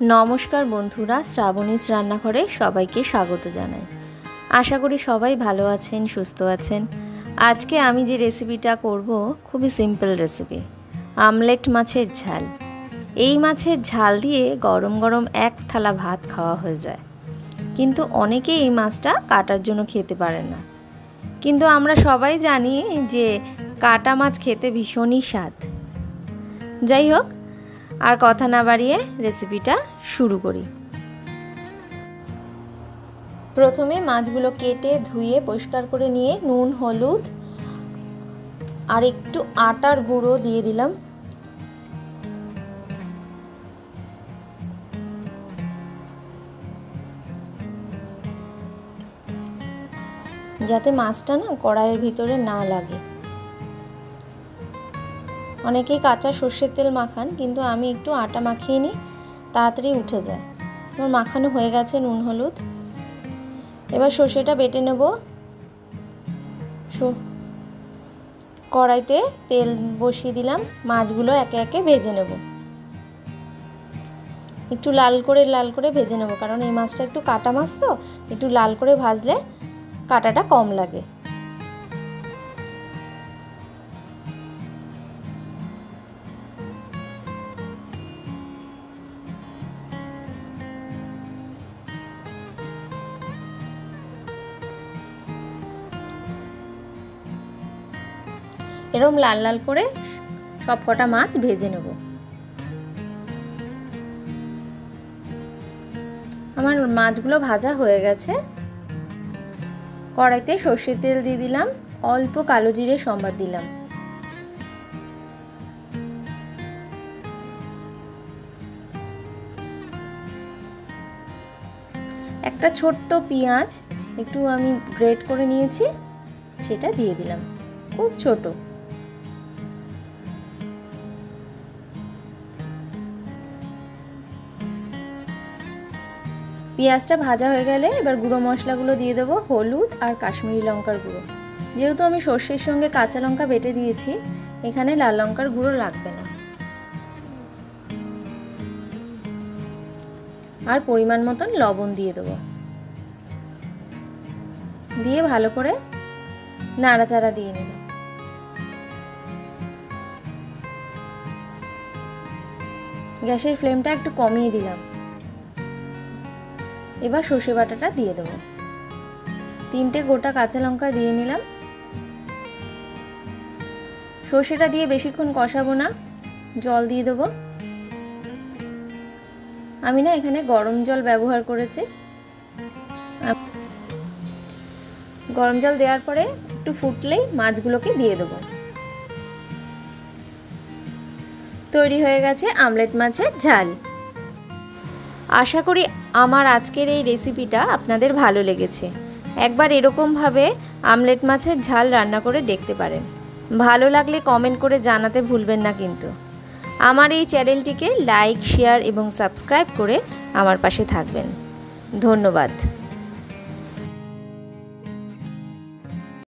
नमस्कार बंधुरा श्रावणीज रान्नाघरे सबाइके स्वागत जानाई। आशा करी सबाई भालो आछेन सुस्थ आछेन। आज के आमी जे रेसिपिटा करब खूबई सिम्पल रेसिपि, আমলেট माछेर झाल। এই মাছের ঝাল দিয়ে গরম গরম এক থালা ভাত খাওয়া হয়ে যায়, কিন্তু অনেকেই এই মাছটা কাটার জন্য খেতে পারে না। কিন্তু আমরা সবাই জানি যে কাটা মাছ খেতে ভীষণই স্বাদ। যাই হোক, আর কথা না বাড়িয়ে রেসিপিটা শুরু করি। প্রথমে মাছগুলো কেটে ধুয়ে পরিষ্কার করে নিয়ে নুন হলুদ আর একটু আটার গুঁড়ো দিয়ে দিলাম। যাতে মাছটা না কড়াইয়ের ভিতরে না লাগে। অনেকেই কাঁচা সর্ষের তেল মাখান, কিন্তু আমি একটু আটা মাখিয়ে নিই, তাড়াতাড়ি উঠে যায়। আমার মাখানো হয়ে গেছে নুন হলুদ। এবার সর্ষেটা বেটে নেব। কড়াইতে তেল বসিয়ে দিলাম, মাছগুলো একে একে ভেজে নেব। একটু লাল করে ভেজে নেব, কারণ এই মাছটা একটু কাটা মাছ তো, একটু লাল করে ভাজলে কাটাটা কম লাগে। এরকম লাল লাল করে সব কটা মাছ ভেজে নেব। আমার মাছগুলো ভাজা হয়ে গেছে। কড়াইতে সর্ষের তেল দিয়ে দিলাম, অল্প কালো জিরে সম্বাদ দিলাম। একটা ছোট্ট পেঁয়াজ একটু আমি গ্রেট করে নিয়েছি, সেটা দিয়ে দিলাম, খুব ছোট। পেঁয়াজটা ভাজা হয়ে গেলে এবার গুঁড়ো মশলাগুলো দিয়ে দেবো, হলুদ আর কাশ্মীরি লঙ্কার গুঁড়ো। যেহেতু আমি সর্ষের সঙ্গে কাঁচা লঙ্কা বেটে দিয়েছি, এখানে লাল লঙ্কার গুঁড়ো লাগবে না। আর পরিমাণ মতন লবণ দিয়ে দেবো, দিয়ে ভালো করে নাড়াচাড়া দিয়ে নেব। গ্যাসের ফ্লেমটা একটু কমিয়ে দিলাম। এবার সর্ষে বাটাটা দিয়ে দেবো। 3টে গোটা কাঁচা লঙ্কা দিয়ে নিলাম। সর্ষেটা দিয়ে বেশিক্ষণ কষাবো না, জল দিয়ে দেবো। আমি না এখানে গরম জল ব্যবহার করেছি। গরম জল দেওয়ার পরে একটু ফুটলেই মাছগুলোকে দিয়ে দেবো। তৈরি হয়ে গেছে আমলেট মাছের ঝাল। আশা করি আমার আজকের এই রেসিপিটা আপনাদের ভালো লেগেছে। একবার এরকমভাবে আমলেট মাছের ঝাল রান্না করে দেখতে পারেন। ভালো লাগলে কমেন্ট করে জানাতে ভুলবেন না কিন্তু। আমার এই চ্যানেলটিকে লাইক, শেয়ার এবং সাবস্ক্রাইব করে আমার পাশে থাকবেন। ধন্যবাদ।